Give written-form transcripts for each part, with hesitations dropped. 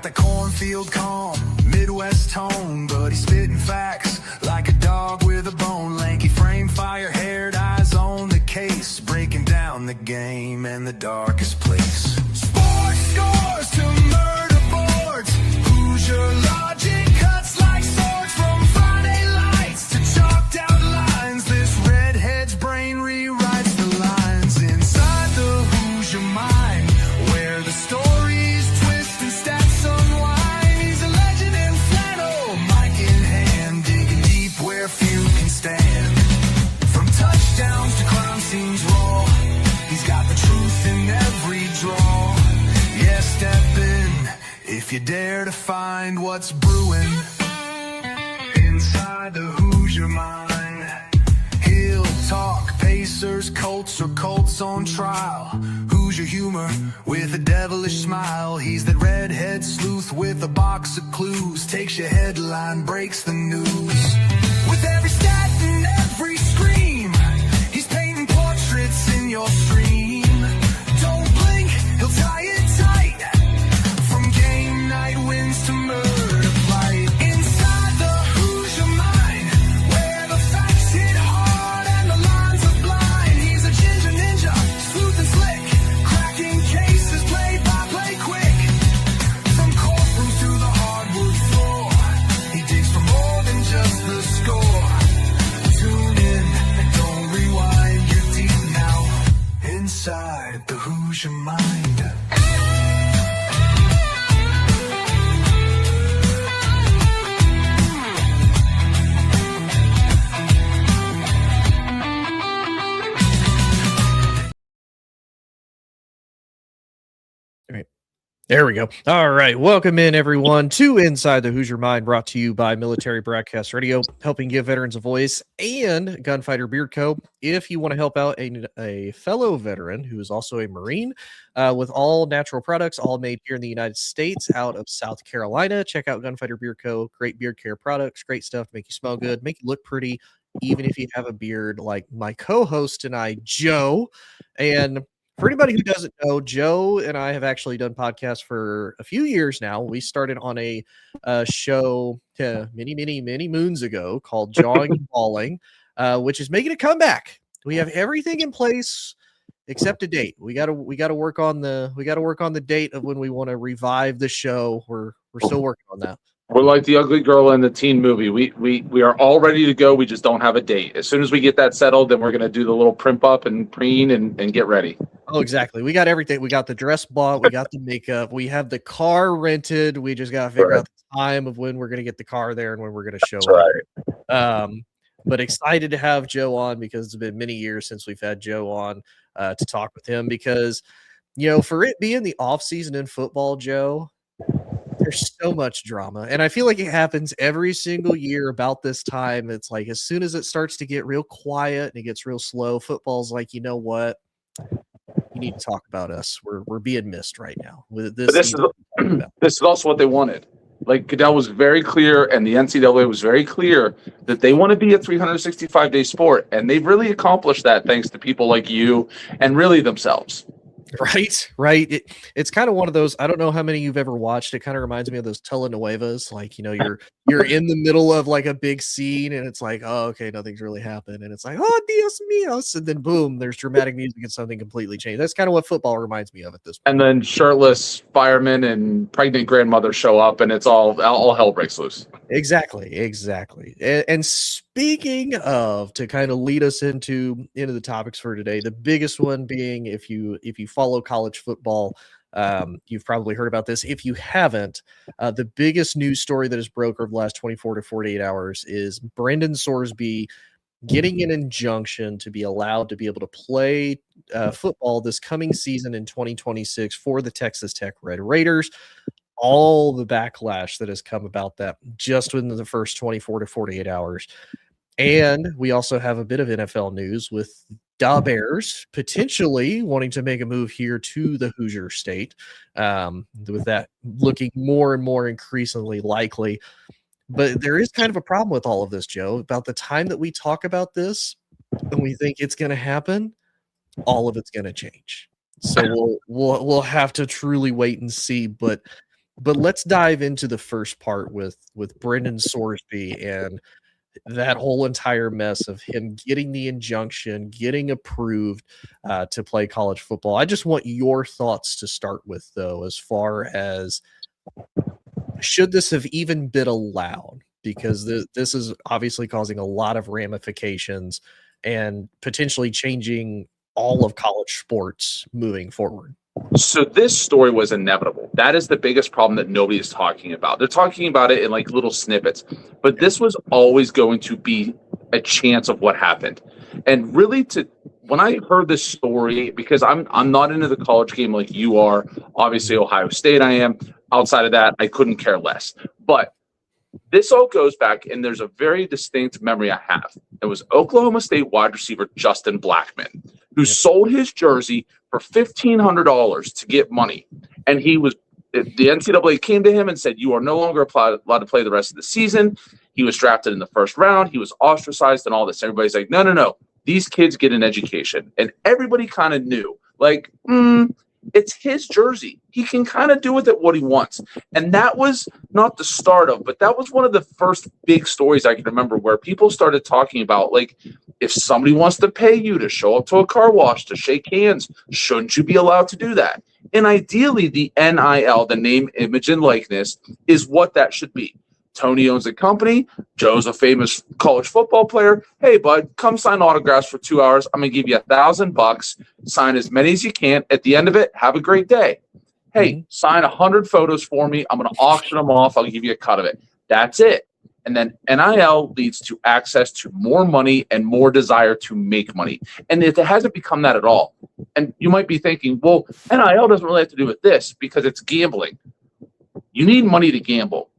got the cornfield calm, Midwest tone, but he's spitting facts like a dog with a bone. Lanky frame, fire-haired, eyes on the case, breaking down the game in the darkest place. Sports scores to murder boards, Hoosier logic cuts like swords. From Friday lights to chalked out lines, this redhead's brain rewrites the lines inside the Hoosier mind, where the stories twist and stats unwind. He's a legend in flannel, mic in hand, digging deep where few can stand. From touchdowns to crime scenes raw, he's got the truth in every draw. Yeah, step in if you dare to find what's brewing inside the Hoosier mind. He'll talk Pacers, Colts, or Colts on trial. Hoosier humor with a devilish smile. He's that redhead sleuth with a box of clues. Takes your headline, breaks the news. With every stat and every scream, he's painting portraits in your stream. Don't blink, he'll tie it tight. From game night wins to murder flight. Inside the Hoosier mind, where the facts hit hard and the lines are blind. He's a ginger ninja, smooth and slick, cracking cases play by play quick. From courtrooms to the hardwood floor, he digs for more than just the score. Tune in and don't rewind, you're deep now inside the Hoosier mind. There we go. All right. Welcome in, everyone, to Inside the Hoosier Mind, brought to you by Military Broadcast Radio, helping give veterans a voice, and Gunfighter Beard Co. If you want to help out a fellow veteran who is also a Marine with all natural products, all made here in the United States out of South Carolina, check out Gunfighter Beard Co. Great beard care products, great stuff to make you smell good, make you look pretty, even if you have a beard like my co-host tonight, Joe. And for anybody who doesn't know, Joe and I have actually done podcasts for a few years now. We started on a show many moons ago called Jawing and Balling, which is making a comeback. We have everything in place except a date. We got to work on the date of when we want to revive the show. We're still working on that. We're like the ugly girl in the teen movie. We are all ready to go. We just don't have a date. As soon as we get that settled, then we're going to do the little primp up and preen and get ready. Oh, exactly. We got everything. We got the dress bought. We got the makeup. We have the car rented. We just got to figure out the time of when we're going to get the car there and when we're going to show up. But excited to have Joe on because it's been many years since we've had Joe on to talk with him because, you know, for it being the off season in football, Joe, there's so much drama. And I feel like it happens every single year about this time. It's like as soon as it starts to get real quiet and it gets real slow, football's like, you know what? You need to talk about us. We're being missed right now. This is also what they wanted. Like Goodell was very clear and the NCAA was very clear that they want to be a 365-day sport. And they've really accomplished that thanks to people like you and really themselves. Right. It's kind of one of those. I don't know how many you've ever watched. It kind of reminds me of those telenovelas. Like, you know, you're in the middle of like a big scene, and it's like, oh, okay, nothing's really happened, and it's like, oh, Dios míos, and then boom, there's dramatic music and something completely changed. That's kind of what football reminds me of at this point. And then shirtless firemen and pregnant grandmothers show up, and it's all hell breaks loose. Exactly. And speaking of, to kind of lead us into the topics for today, the biggest one being, if you follow college football, you've probably heard about this. If you haven't, the biggest news story that has broke over the last 24 to 48 hours is Brendan Sorsby getting an injunction to be allowed to be able to play football this coming season in 2026 for the Texas Tech Red Raiders. All the backlash that has come about that just within the first 24 to 48 hours. And we also have a bit of NFL news with Da Bears potentially wanting to make a move here to the Hoosier State, with that looking more and more increasingly likely. But there is kind of a problem with all of this, Joe. About the time that we talk about this and we think it's going to happen, all of it's going to change. So we'll have to truly wait and see. But But let's dive into the first part with Brendan Sorsby and that whole entire mess of him getting the injunction, getting approved to play college football. I just want your thoughts to start with, though, as far as should this have even been allowed? Because this is obviously causing a lot of ramifications and potentially changing all of college sports moving forward. So this story was inevitable. That is the biggest problem that nobody is talking about. They're talking about it in like little snippets, but this was always going to be a chance of what happened. And really, when I heard this story, because I'm not into the college game like you are, obviously Ohio State I am. Outside of that, I couldn't care less. But this all goes back, and there's a very distinct memory I have. It was Oklahoma State wide receiver Justin Blackman, who sold his jersey for $1,500 to get money. And the NCAA came to him and said, you are no longer allowed to play the rest of the season. He was drafted in the first round. He was ostracized and all this. Everybody's like, no. These kids get an education. And everybody kind of knew, like, it's his jersey. He can kind of do with it what he wants. And that was not the start of, but that was one of the first big stories I can remember where people started talking about, like, if somebody wants to pay you to show up to a car wash, to shake hands, shouldn't you be allowed to do that? And ideally, the NIL, the name, image, and likeness, is what that should be. Tony owns a company. Joe's a famous college football player. Hey, bud, come sign autographs for 2 hours. I'm going to give you $1,000. Sign as many as you can. At the end of it, have a great day. Hey, sign 100 photos for me. I'm going to auction them off. I'll give you a cut of it. That's it. And then NIL leads to access to more money and more desire to make money. And it hasn't become that at all. And you might be thinking, well, NIL doesn't really have to do with this because it's gambling. You need money to gamble.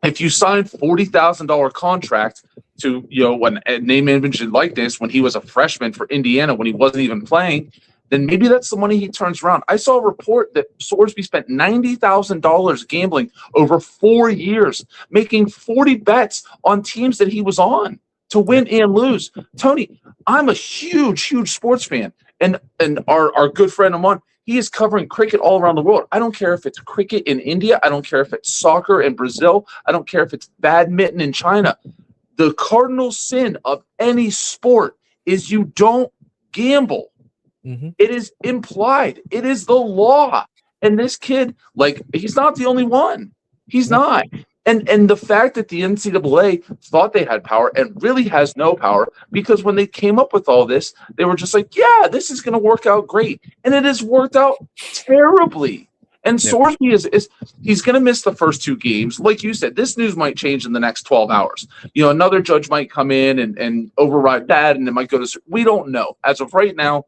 If you sign $40,000 contract to, when name, image, and likeness when he was a freshman for Indiana when he wasn't even playing, then maybe that's the money he turns around. I saw a report that Sorsby spent $90,000 gambling over 4 years, making 40 bets on teams that he was on to win and lose. Tony, I'm a huge sports fan, and our good friend Amon, he is covering cricket all around the world. I don't care if it's cricket in India. I don't care if it's soccer in Brazil. I don't care if it's badminton in China. The cardinal sin of any sport is you don't gamble. Mm-hmm. It is implied. It is the law. And this kid, he's not the only one. He's not. And the fact that the NCAA thought they had power and really has no power, because when they came up with all this, they were just like, yeah, this is going to work out great. And it has worked out terribly. And Sorsby he's going to miss the first 2 games. Like you said, this news might change in the next 12 hours. Another judge might come in and override that, and it might go to – we don't know as of right now.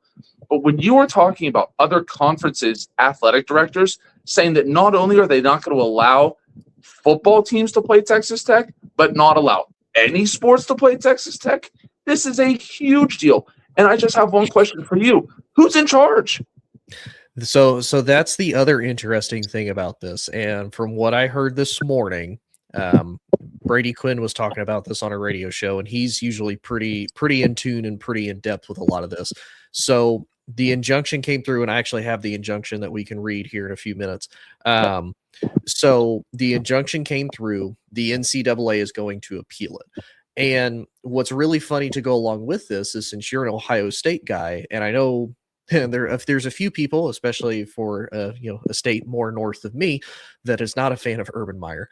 But when you are talking about other conferences' athletic directors saying that not only are they not going to allow – football teams to play Texas Tech, but not allow any sports to play Texas Tech, this is a huge deal. And I just have one question for you. Who's in charge? So that's the other interesting thing about this. And from what I heard this morning, Brady Quinn was talking about this on a radio show, and he's usually pretty in tune and pretty in depth with a lot of this. So the injunction came through, and I actually have the injunction that we can read here in a few minutes. So the injunction came through. The NCAA is going to appeal it. And what's really funny to go along with this is, since you're an Ohio State guy, and I know there's a few people, especially for a state more north of me, that is not a fan of Urban Meyer.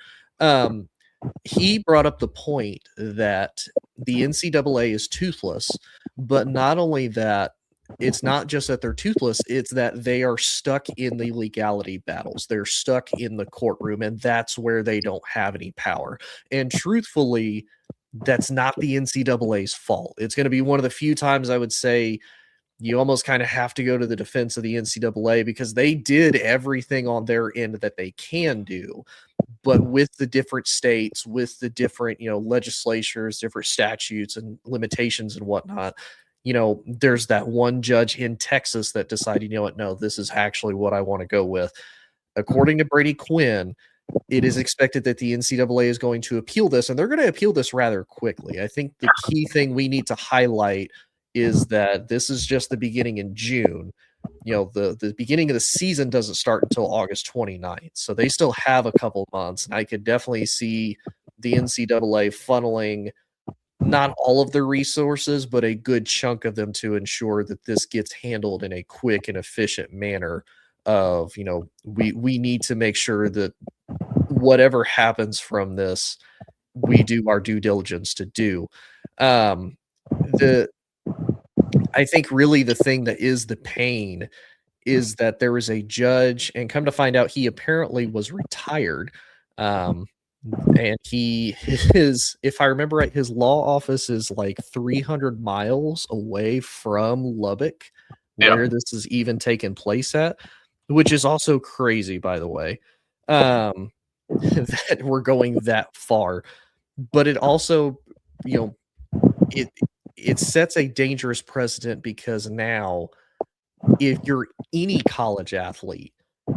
He brought up the point that the NCAA is toothless, but not only that, it's not just that they're toothless, it's that they are stuck in the legality battles. They're stuck in the courtroom, and that's where they don't have any power. And truthfully, that's not the NCAA's fault. It's going to be one of the few times I would say you almost kind of have to go to the defense of the NCAA, because they did everything on their end that they can do. But with the different states, with the different, legislatures, different statutes and limitations and whatnot, there's that one judge in Texas that decided, no, this is actually what I want to go with. According to Brady Quinn, it is expected that the NCAA is going to appeal this, and they're going to appeal this rather quickly. I think the key thing we need to highlight is that this is just the beginning in June. the beginning of the season doesn't start until August 29th. So they still have a couple months, and I could definitely see the NCAA funneling not all of their resources, but a good chunk of them to ensure that this gets handled in a quick and efficient manner of, we need to make sure that whatever happens from this, we do our due diligence to do. I think really the thing that is the pain is that there is a judge, and come to find out, he apparently was retired. And if I remember right, his law office is like 300 miles away from Lubbock, where this is even taking place at, which is also crazy, by the way, that we're going that far. But it also, it sets a dangerous precedent, because now if you're any college athlete,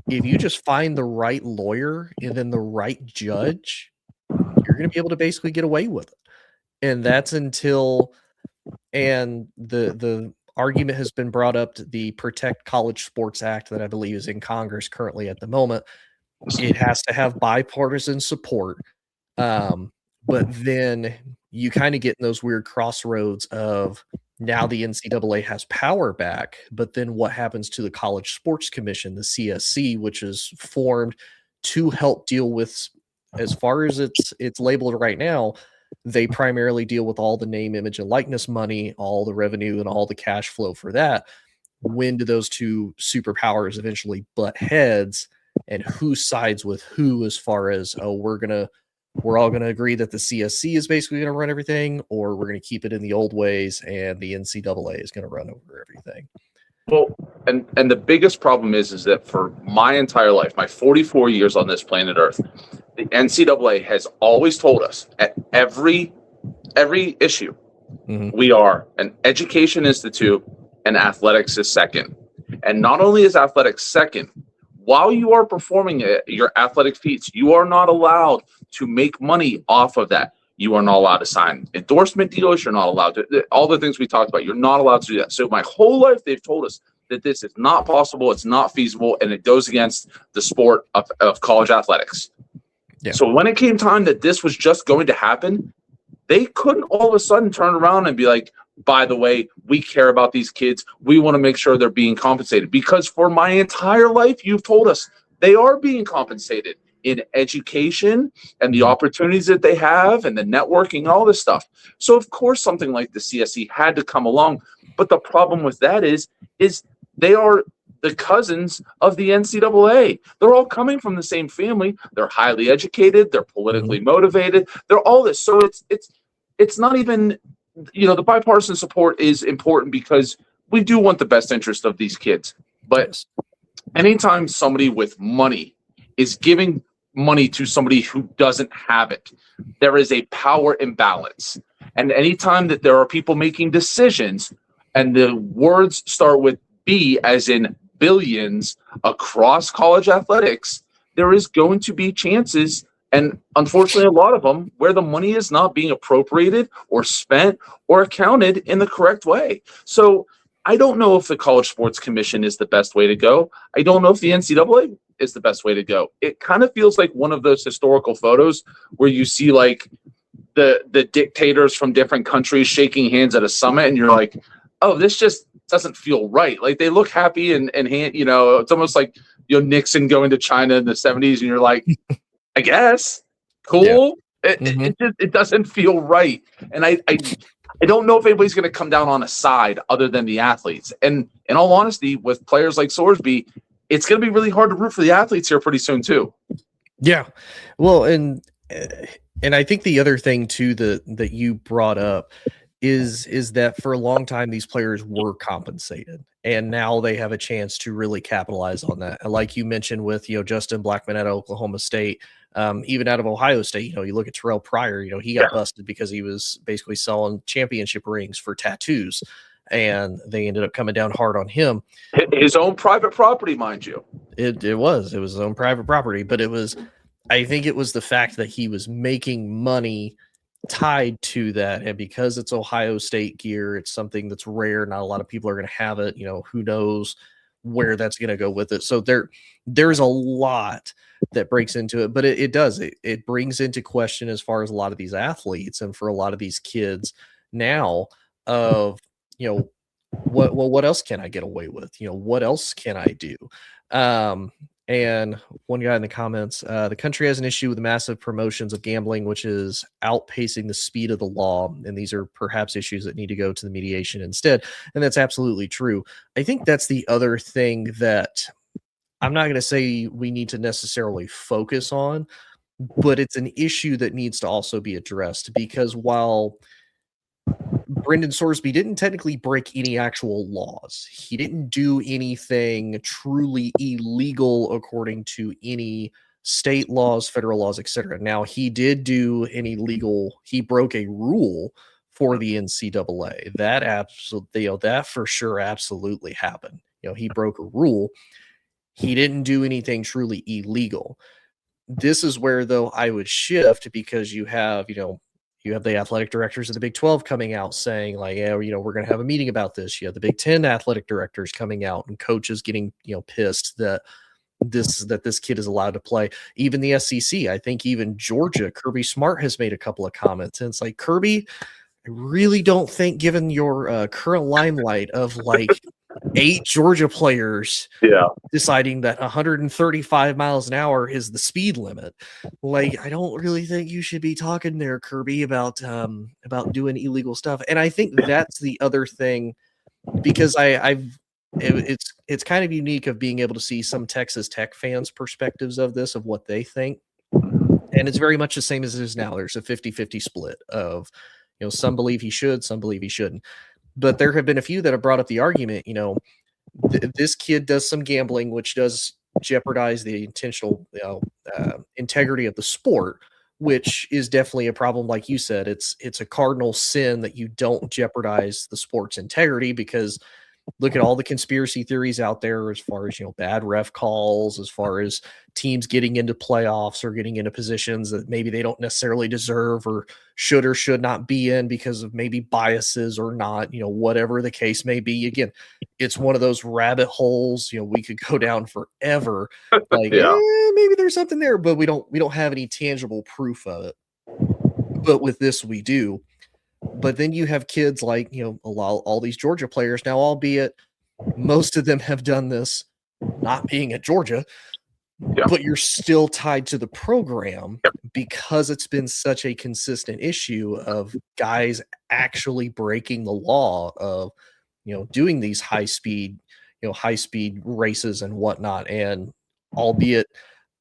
if you just find the right lawyer and then the right judge, you're going to be able to basically get away with it. And that's until, and the argument has been brought up to the Protect College Sports Act that I believe is in Congress currently at the moment. It has to have bipartisan support. But then you kind of get in those weird crossroads of, now the NCAA has power back, but then what happens to the College Sports Commission, the CSC, which is formed to help deal with, as far as it's labeled right now, they primarily deal with all the name, image, and likeness money, all the revenue, and all the cash flow for that. When do those two superpowers eventually butt heads, and who sides with who, as far as, we're all going to agree that the CSC is basically going to run everything, or we're going to keep it in the old ways and the NCAA is going to run over everything. Well, and the biggest problem is that for my entire life, my 44 years on this planet Earth, the NCAA has always told us at every issue, we are an education institute and athletics is second. And not only is athletics second, while you are performing your athletic feats, you are not allowed to make money off of that. You are not allowed to sign endorsement deals. You're not allowed to, all the things we talked about, you're not allowed to do that. So my whole life, they've told us that this is not possible, it's not feasible, and it goes against the sport of college athletics. Yeah. So when it came time that this was just going to happen, they couldn't all of a sudden turn around and be like, by the way, we care about these kids. We want to make sure they're being compensated. Because for my entire life, you've told us they are being compensated in education and the opportunities that they have and the networking and all this stuff. So, of course, something like the CSE had to come along. But the problem with that is they are the cousins of the NCAA. They're all coming from the same family. They're highly educated. They're politically motivated. They're all this. So it's not even, the bipartisan support is important because we do want the best interest of these kids. But anytime somebody with money is giving money to somebody who doesn't have it, there is a power imbalance. And anytime that there are people making decisions and the words start with B, as in billions, across college athletics, there is going to be chances, and unfortunately a lot of them, where the money is not being appropriated or spent or accounted in the correct way. So I don't know if the College Sports Commission is the best way to go. I don't know if the NCAA is the best way to go. It kind of feels like one of those historical photos where you see like the dictators from different countries shaking hands at a summit, and you're like, oh, this just doesn't feel right. Like they look happy and it's almost like Nixon going to China in the 70s, and you're like, I guess, cool. Yeah. It doesn't feel right. And I don't know if anybody's going to come down on a side other than the athletes. And in all honesty, with players like Sorsby, it's going to be really hard to root for the athletes here pretty soon too. Yeah. Well, and I think the other thing too that you brought up is that for a long time these players were compensated, and now they have a chance to really capitalize on that. Like you mentioned with Justin Blackman at Oklahoma State, even out of Ohio State, you look at Terrell Pryor, he got busted because he was basically selling championship rings for tattoos, and they ended up coming down hard on him. His own private property, mind you. It was his own private property, but I think it was the fact that he was making money tied to that, and because it's Ohio State gear, it's something that's rare. Not a lot of people are going to have it. Who knows where that's going to go with it. So there's a lot that breaks into it, but it brings into question as far as a lot of these athletes and for a lot of these kids now of, what else can I get away with? What else can I do? And one guy in the comments, the country has an issue with the massive promotions of gambling, which is outpacing the speed of the law. And these are perhaps issues that need to go to the mediation instead. And that's absolutely true. I think that's the other thing that I'm not going to say we need to necessarily focus on, but it's an issue that needs to also be addressed, because while Brendan Sorsby didn't technically break any actual laws, he didn't do anything truly illegal according to any state laws, federal laws, etc. Now, he did do an illegal, he broke a rule for the NCAA. That absolutely, that for sure absolutely happened. He broke a rule. He didn't do anything truly illegal. This is where, though, I would shift, because you have the athletic directors of the Big 12 coming out saying, like, yeah, we're going to have a meeting about this. You have the Big 10 athletic directors coming out and coaches getting, pissed that this kid is allowed to play. Even the SEC, I think even Georgia, Kirby Smart has made a couple of comments. And it's like, Kirby, I really don't think, given your current limelight of like 8 Georgia players deciding that 135 miles an hour is the speed limit, like, I don't really think you should be talking there, Kirby, about doing illegal stuff. And I think that's the other thing, because it's kind of unique of being able to see some Texas Tech fans' perspectives of this, of what they think. And it's very much the same as it is now. There's a 50-50 split of, some believe he should, some believe he shouldn't. But there have been a few that have brought up the argument, this kid does some gambling, which does jeopardize the intentional integrity of the sport, which is definitely a problem. Like you said, it's a cardinal sin that you don't jeopardize the sport's integrity, because look at all the conspiracy theories out there as far as, bad ref calls, as far as teams getting into playoffs or getting into positions that maybe they don't necessarily deserve or should or should not be in because of maybe biases or not, whatever the case may be. Again, it's one of those rabbit holes, we could go down forever. Like, maybe there's something there, but we don't have any tangible proof of it. But with this, we do. But then you have kids like, all these Georgia players now, albeit most of them have done this not being at Georgia, but you're still tied to the program because it's been such a consistent issue of guys actually breaking the law of, doing these high speed races and whatnot. And albeit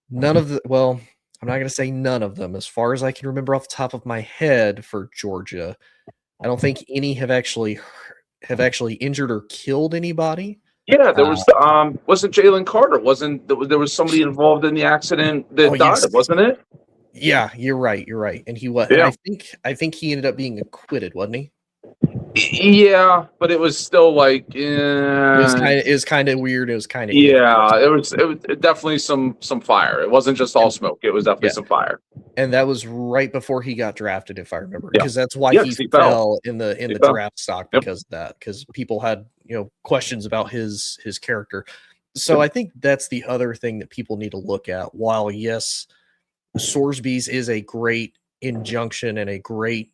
none of the, well, I'm not going to say none of them, as far as I can remember off the top of my head for Georgia, I don't think any have actually injured or killed anybody. Yeah, there was wasn't Jalen Carter? There was somebody involved in the accident that died, wasn't it? Yeah, you're right. And he was. Yeah. I think he ended up being acquitted, wasn't he? Yeah, but it was still like it was kind of weird. It was kind of it was definitely some fire. It wasn't just all smoke. It was definitely some fire. And that was right before he got drafted, if I remember, because that's why he fell in the draft stock, because of that, because people had questions about his character. So I think that's the other thing that people need to look at. While yes, Sorsby's is a great injunction and a great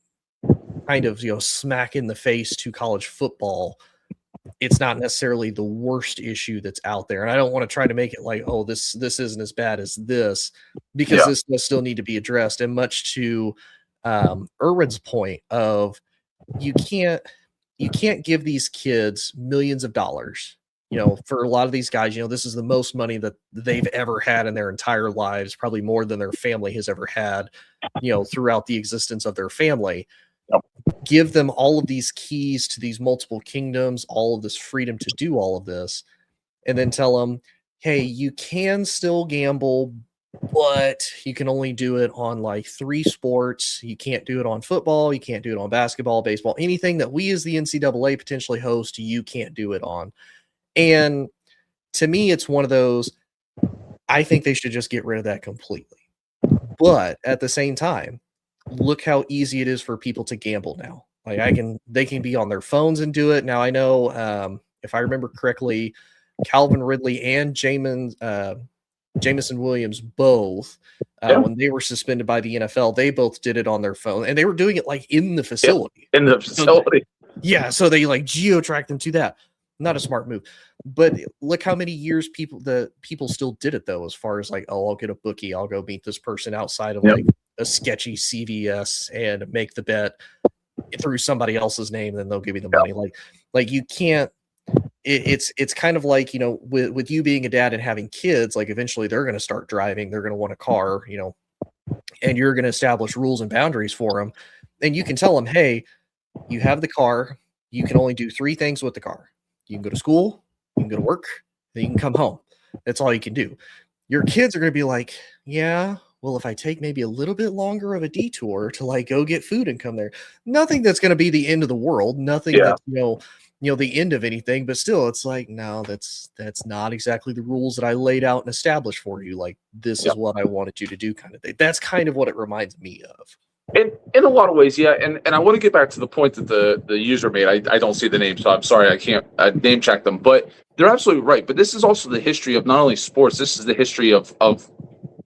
kind of smack in the face to college football, it's not necessarily the worst issue that's out there. And I don't want to try to make it like, oh, this isn't as bad as this, because this does still need to be addressed. And much to Erwin's point of, you can't give these kids millions of dollars. For a lot of these guys, this is the most money that they've ever had in their entire lives, probably more than their family has ever had, throughout the existence of their family. Give them all of these keys to these multiple kingdoms, all of this freedom to do all of this, and then tell them, hey, you can still gamble, but you can only do it on like 3 sports. You can't do it on football. You can't do it on basketball, baseball, anything that we as the NCAA potentially host, you can't do it on. And to me, it's one of those, I think they should just get rid of that completely. But at the same time, look how easy it is for people to gamble now. Like they can be on their phones and do it. Now I know, if I remember correctly, Calvin Ridley and Jamison Williams both, when they were suspended by the NFL, they both did it on their phone, and they were doing it like in the facility. In the facility. So they like geo-tracked them to that. Not a smart move. But look how many years people still did it, though, as far as like, oh, I'll get a bookie, I'll go meet this person outside of like a sketchy CVS and make the bet through somebody else's name, then they'll give you the money. Like you can't. It's kind of like, you know, with you being a dad and having kids, like eventually they're going to start driving, they're going to want a car, you know, and you're going to establish rules and boundaries for them. And you can tell them, hey, you have the car, you can only do 3 things with the car. You can go to school, you can go to work, then you can come home. That's all you can do. Your kids are going to be like, yeah, well, if I take maybe a little bit longer of a detour to like go get food and come there, nothing that's going to be the end of the world, nothing that's, you know, the end of anything, but still it's like, no, that's not exactly the rules that I laid out and established for you. Like, this is what I wanted you to do, kind of thing. That's kind of what it reminds me of. In a lot of ways, yeah. And I want to get back to the point that the user made. I don't see the name, so I'm sorry, I can't name check them, but they're absolutely right. But this is also the history of not only sports, this is the history of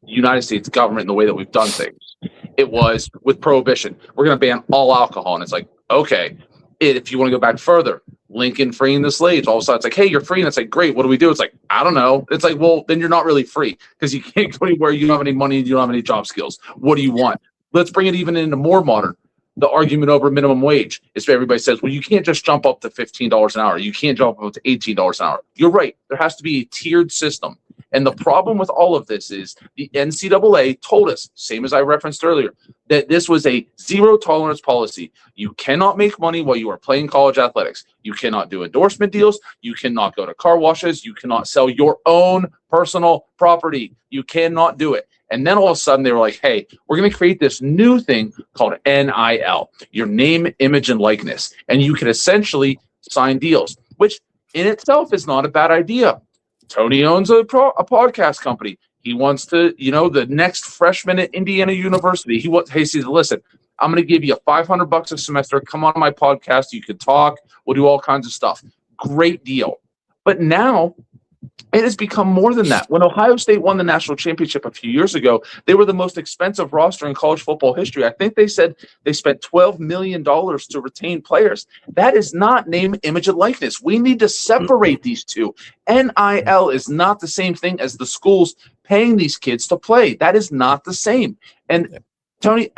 United States government and the way that we've done things. It was with prohibition. We're going to ban all alcohol. And it's like, okay, if you want to go back further, Lincoln freeing the slaves, all of a sudden it's like, hey, you're free. And it's like, great, what do we do? It's like, I don't know. It's like, well, then you're not really free because you can't go anywhere. You don't have any money and you don't have any job skills. What do you want? Let's bring it even into more modern. The argument over minimum wage is everybody says, well, you can't just jump up to $15 an hour. You can't jump up to $18 an hour. You're right. There has to be a tiered system. And the problem with all of this is the NCAA told us, same as I referenced earlier, that this was a zero tolerance policy. You cannot make money while you are playing college athletics. You cannot do endorsement deals. You cannot go to car washes. You cannot sell your own personal property. You cannot do it. And then all of a sudden they were like, hey, we're going to create this new thing called NIL, your name, image, and likeness. And you can essentially sign deals, which in itself is not a bad idea. Tony owns a podcast company. He wants to, you know, the next freshman at Indiana University. He says, listen, I'm going to give you $500 a semester. Come on my podcast. You can talk. We'll do all kinds of stuff. Great deal. But now it has become more than that. When Ohio State won the national championship a few years ago, they were the most expensive roster in college football history. I think they said they spent $12 million to retain players. That is not name, image, and likeness. We need to separate these two. NIL is not the same thing as the schools paying these kids to play. That is not the same. And Tony,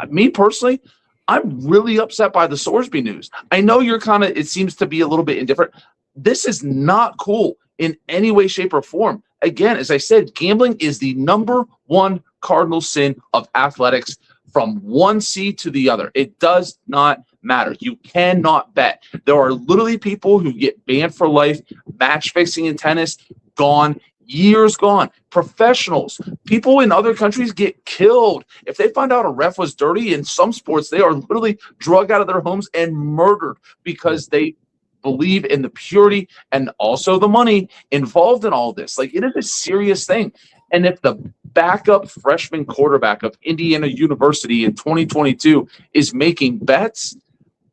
me personally, I'm really upset by the Sorsby news. I know you're it seems to be a little bit indifferent. This is not cool in any way, shape, or form. Again, as I said, gambling is the #1 cardinal sin of athletics from one seed to the other. It does not matter. You cannot bet. There are literally people who get banned for life. Match fixing in tennis, gone. Years gone. Professionals, people in other countries get killed. If they find out a ref was dirty, in some sports, they are literally drugged out of their homes and murdered because they believe in the purity and also the money involved in all this. Like, it is a serious thing. And if the backup freshman quarterback of Indiana University in 2022 is making bets,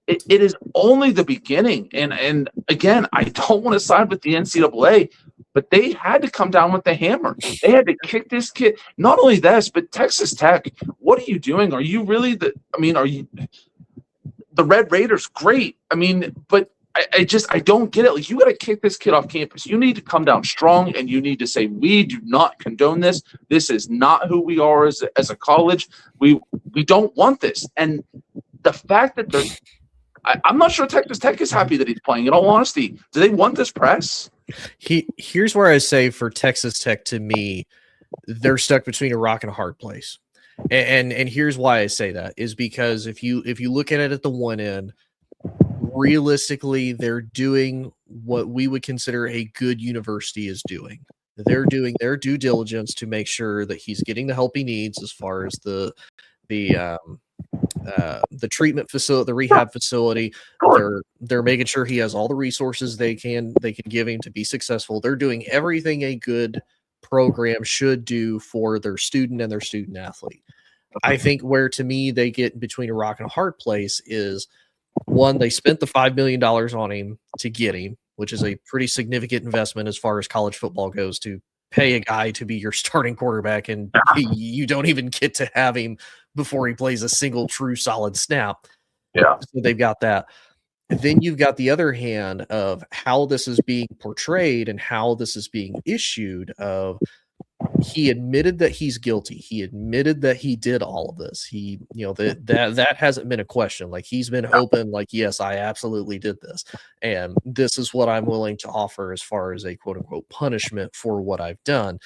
it is only the beginning. And again, I don't want to side with the NCAA, but they had to come down with the hammer. They had to kick this kid. Not only this, but Texas Tech, what are you doing? Are you really are you the Red Raiders? Great. But I don't get it. Like, you got to kick this kid off campus. You need to come down strong, and you need to say, we do not condone this. This is not who we are as a college. We don't want this. And the fact that I'm not sure Texas Tech is happy that he's playing, in all honesty. Do they want this press? Here's where I say for Texas Tech, to me, they're stuck between a rock and a hard place. And here's why I say that is because if you look at it at the one end, realistically, they're doing what we would consider a good university is doing. They're doing their due diligence to make sure that he's getting the help he needs as far as the treatment facility, the rehab facility. They're making sure he has all the resources they can give him to be successful. They're doing everything a good program should do for their student and their student athlete. I think where, to me, they get between a rock and a hard place is, one, they spent the $5 million on him to get him. which is a pretty significant investment as far as college football goes, to pay a guy to be your starting quarterback, and you don't even get to have him before he plays a single true solid snap. Yeah. So they've got that. Then you've got the other hand of how this is being portrayed and how this is being issued. Of he admitted that he's guilty. He admitted that he did all of this. He, that hasn't been a question. Like, he's been open, like, yes, I absolutely did this, and this is what I'm willing to offer as far as a quote unquote punishment for what I've done.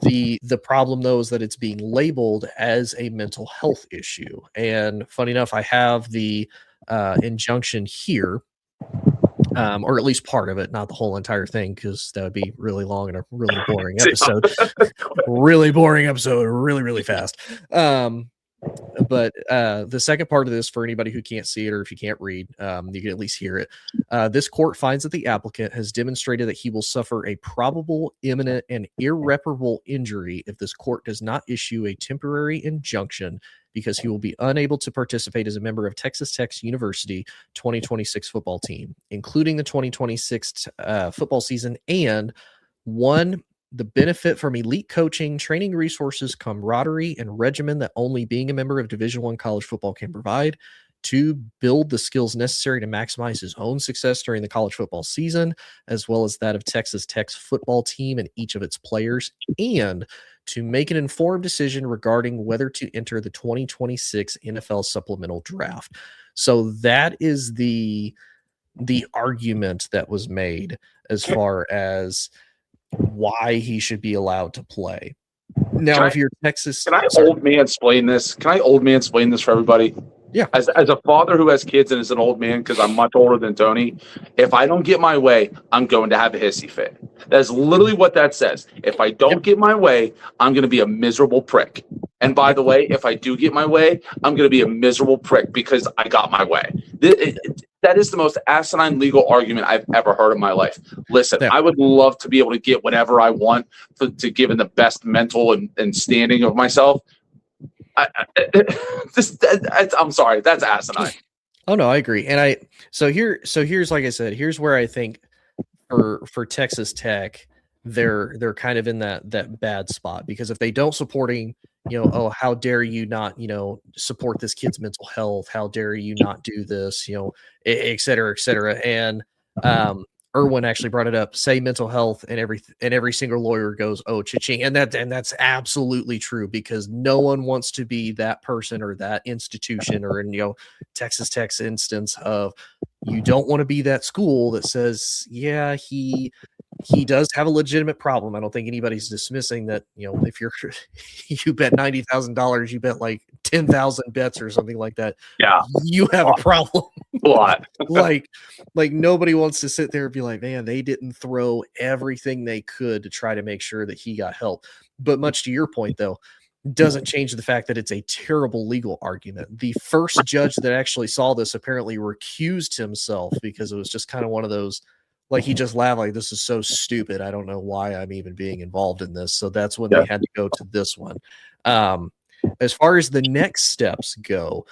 The problem, though, is that it's being labeled as a mental health issue. And funny enough, I have the injunction here, or at least part of it, not the whole entire thing, because that would be really long and a really boring episode. Really boring episode, really, really fast. But the second part of this, for anybody who can't see it or if you can't read, you can at least hear it. This court finds that the applicant has demonstrated that he will suffer a probable, imminent, and irreparable injury if this court does not issue a temporary injunction, because he will be unable to participate as a member of Texas Tech's University 2026 football team, including the 2026 football season, and one, the benefit from elite coaching, training resources, camaraderie, and regimen that only being a member of Division I college football can provide. To build the skills necessary to maximize his own success during the college football season, as well as that of Texas Tech's football team and each of its players, and to make an informed decision regarding whether to enter the 2026 NFL supplemental draft. So that is the argument that was made as far as why he should be allowed to play. Now, if you're Texas, can I old man explain this? Can I old man explain this for everybody? Yeah. As a father who has kids and is an old man, because I'm much older than Tony, if I don't get my way, I'm going to have a hissy fit. That's literally what that says. If I don't get my way, I'm going to be a miserable prick. And by the way, if I do get my way, I'm going to be a miserable prick because I got my way. That is the most asinine legal argument I've ever heard in my life. Listen, I would love to be able to get whatever I want to given the best mental and standing of myself. I'm sorry, that's asinine. Oh no, I agree. And here's like I said, here's where I think for Texas Tech, they're kind of in that bad spot, because if they don't support him, oh, how dare you not, support this kid's mental health? How dare you not do this? Et cetera, et cetera. And Irwin actually brought it up. Say mental health, and every single lawyer goes, oh, cha-ching. And that's absolutely true, because no one wants to be that person or that institution, or in Texas Tech's instance of, you don't want to be that school that says, yeah, he does have a legitimate problem. I don't think anybody's dismissing that. If you bet $90,000, you bet like 10,000 bets or something like that. Yeah, you have a problem. A lot. like nobody wants to sit there and be like, man, they didn't throw everything they could to try to make sure that he got help. But much to your point, though, doesn't change the fact that it's a terrible legal argument. The first judge that actually saw this apparently recused himself, because it was just kind of one of those, like, he just laughed, like, this is so stupid. I don't know why I'm even being involved in this. So that's when they had to go to this one. As far as the next steps go,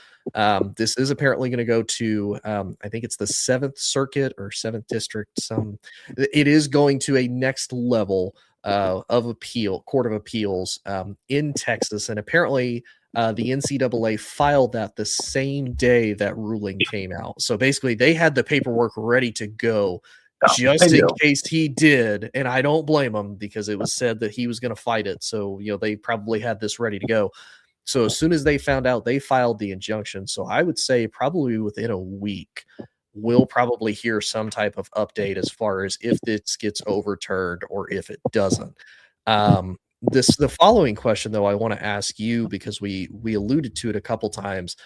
this is apparently going to go to, I think it's the 7th Circuit or 7th District. It is going to a next level of appeal, Court of Appeals in Texas. And apparently the NCAA filed that the same day that ruling came out. So basically they had the paperwork ready to go, just in case he did. And I don't blame him, because it was said that he was going to fight it. So, they probably had this ready to go. So as soon as they found out, they filed the injunction. So I would say probably within a week, we'll probably hear some type of update as far as if this gets overturned or if it doesn't. The following question, though, I want to ask you, because we alluded to it a couple times.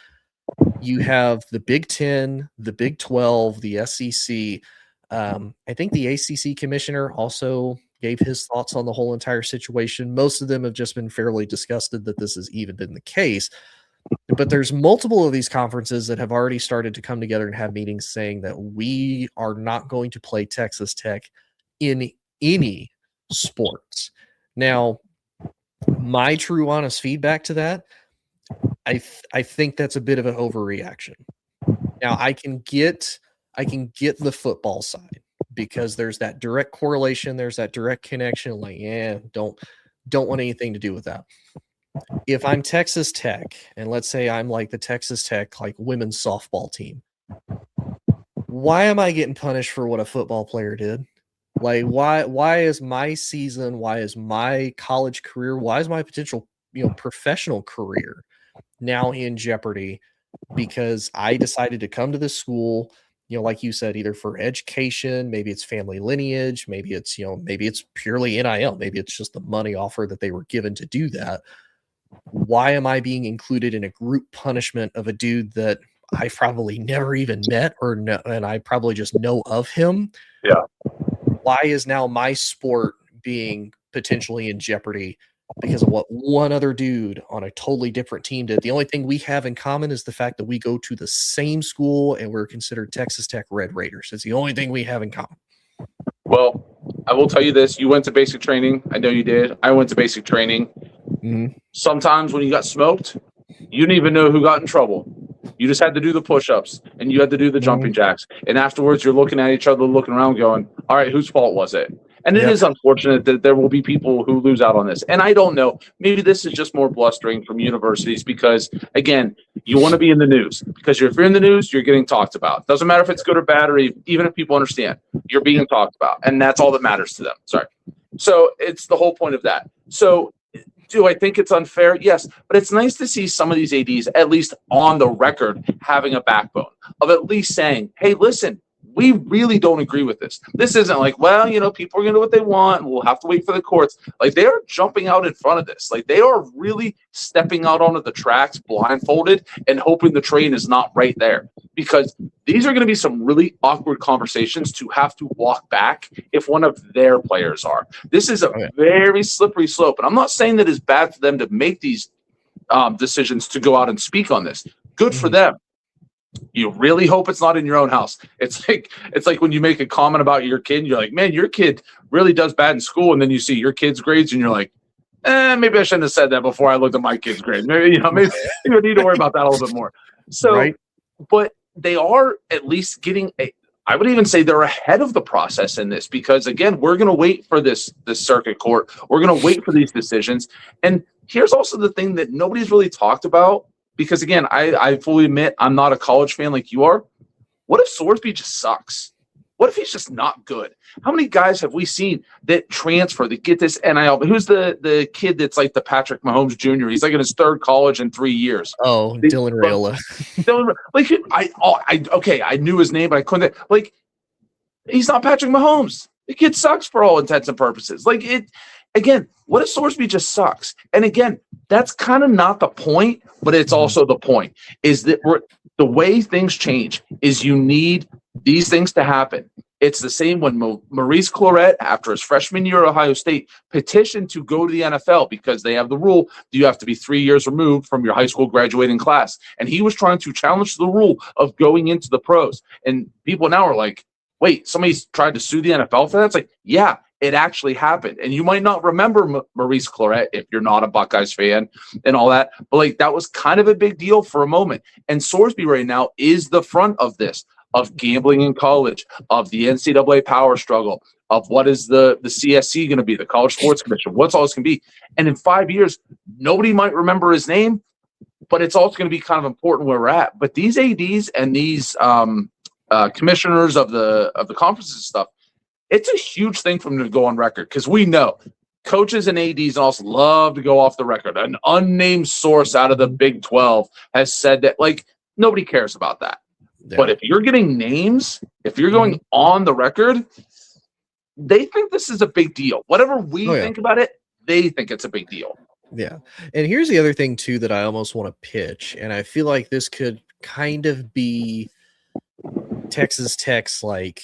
You have the Big Ten, the Big 12, the SEC. I think the ACC commissioner also gave his thoughts on the whole entire situation. Most of them have just been fairly disgusted that this has even been the case. But there's multiple of these conferences that have already started to come together and have meetings saying that we are not going to play Texas Tech in any sports. Now, my true honest feedback to that, I think that's a bit of an overreaction. Now, I can get I can get the football side because there's that direct correlation, there's that direct connection. Like, yeah, don't want anything to do with that. If I'm Texas Tech, and let's say I'm like the Texas Tech like women's softball team, why am I getting punished for what a football player did? Like, why is my season, why is my college career, why is my potential, professional career now in jeopardy because I decided to come to this school, like you said, either for education, maybe it's family lineage, maybe it's, maybe it's purely NIL, maybe it's just the money offer that they were given to do that. Why am I being included in a group punishment of a dude that I probably never even met and I probably just know of him? Yeah. Why is now my sport being potentially in jeopardy because of what one other dude on a totally different team did? The only thing we have in common is the fact that we go to the same school and we're considered Texas Tech Red Raiders. It's the only thing we have in common. Well, I will tell you this. You went to basic training. I know you did. I went to basic training. Mm-hmm. Sometimes when you got smoked, you didn't even know who got in trouble. You just had to do the push-ups and you had to do the jumping jacks. And afterwards, you're looking at each other, looking around going, all right, whose fault was it? And it is unfortunate that there will be people who lose out on this. And I don't know. Maybe this is just more blustering from universities because, again, you want to be in the news. Because if you're in the news, you're getting talked about. Doesn't matter if it's good or bad or even if people understand. You're being talked about. And that's all that matters to them. Sorry. So it's the whole point of that. So do I think it's unfair? Yes. But it's nice to see some of these ADs, at least on the record, having a backbone of at least saying, hey, listen, we really don't agree with this. This isn't like, well, people are going to do what they want and we'll have to wait for the courts. Like, they are jumping out in front of this. Like, they are really stepping out onto the tracks blindfolded and hoping the train is not right there, because these are going to be some really awkward conversations to have to walk back if one of their players are. This is a very slippery slope. And I'm not saying that it's bad for them to make these decisions to go out and speak on this. Good for them. You really hope it's not in your own house. It's like when you make a comment about your kid, and you're like, man, your kid really does bad in school. And then you see your kid's grades and you're like, maybe I shouldn't have said that before I looked at my kid's grade. Maybe I need to worry about that a little bit more. So, but they are at least getting I would even say they're ahead of the process in this, because again, we're going to wait for this circuit court. We're going to wait for these decisions. And here's also the thing that nobody's really talked about, because again, I fully admit I'm not a college fan like you are. What if Sorsby just sucks? What if he's just not good? How many guys have we seen that transfer, that get this NIL? Who's the kid that's like the Patrick Mahomes Jr.? He's like in his third college in 3 years. Oh, Dylan Raiola. I knew his name, but I couldn't. Like, he's not Patrick Mahomes. The kid sucks for all intents and purposes. Like, again, what if Sorsby just sucks? And again, that's kind of not the point, but it's also the point, is that the way things change is you need these things to happen. It's the same when Maurice Clarett, after his freshman year at Ohio State, petitioned to go to the NFL because they have the rule, you have to be 3 years removed from your high school graduating class. And he was trying to challenge the rule of going into the pros. And people now are like, wait, somebody's tried to sue the NFL for that? It's like, yeah, it actually happened. And you might not remember Maurice Clarett if you're not a Buckeyes fan and all that, but like, that was kind of a big deal for a moment. And Sorsby right now is the front of this, of gambling in college, of the NCAA power struggle, of what is the CSC going to be, the College Sports Commission, what's all this going to be. And in 5 years, nobody might remember his name, but it's also going to be kind of important where we're at. But these ADs and these commissioners of the conferences and stuff, it's a huge thing for them to go on record, because we know coaches and ADs also love to go off the record. An unnamed source out of the Big 12 has said that, like, nobody cares about that. Yeah. But if you're getting names, if you're going on the record, they think this is a big deal. Whatever we think about it, they think it's a big deal. Yeah. And here's the other thing, too, that I almost want to pitch. And I feel like this could kind of be Texas Tech's like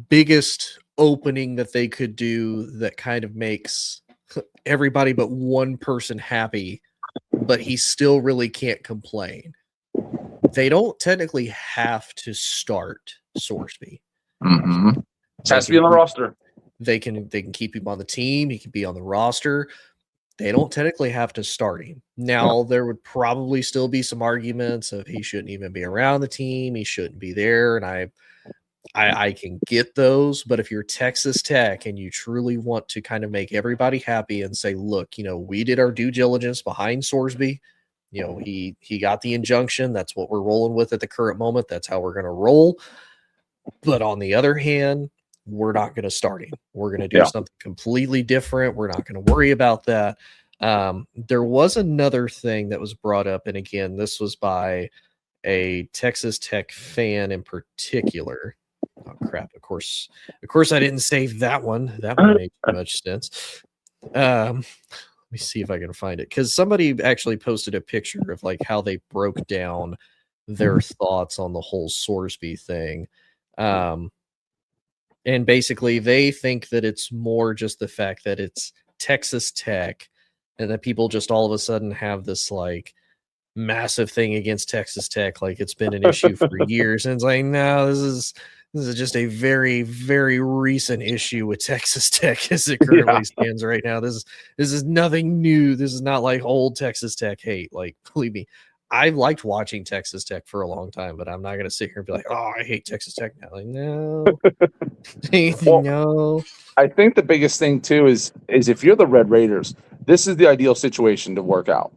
biggest opening that they could do, that kind of makes everybody but one person happy, but he still really can't complain. They don't technically have to start Sorsby. Mm-hmm. It has to be on the roster. They can keep him on the team. He can be on the roster. they don't technically have to start him. Now, there would probably still be some arguments of he shouldn't even be around the team, he shouldn't be there, and I can get those. But if you're Texas Tech and you truly want to kind of make everybody happy and say, look, we did our due diligence behind Sorsby. He got the injunction. That's what we're rolling with at the current moment. That's how we're going to roll. But on the other hand, we're not going to start him. We're going to do something completely different. We're not going to worry about that. There was another thing that was brought up, and again, this was by a Texas Tech fan in particular. Oh crap! Of course, I didn't save that one. That one made too much sense. Let me see if I can find it, because somebody actually posted a picture of like how they broke down their thoughts on the whole Sorsby thing. And basically, they think that it's more just the fact that it's Texas Tech and that people just all of a sudden have this like massive thing against Texas Tech. Like it's been an issue for years. And it's like, no, this is just a very, very recent issue with Texas Tech as it currently stands right now. This is nothing new. This is not like old Texas Tech hate. Like, believe me, I've liked watching Texas Tech for a long time, but I'm not going to sit here and be like, oh, I hate Texas Tech now. Like, no. No. I think the biggest thing too is if you're the Red Raiders, this is the ideal situation to work out.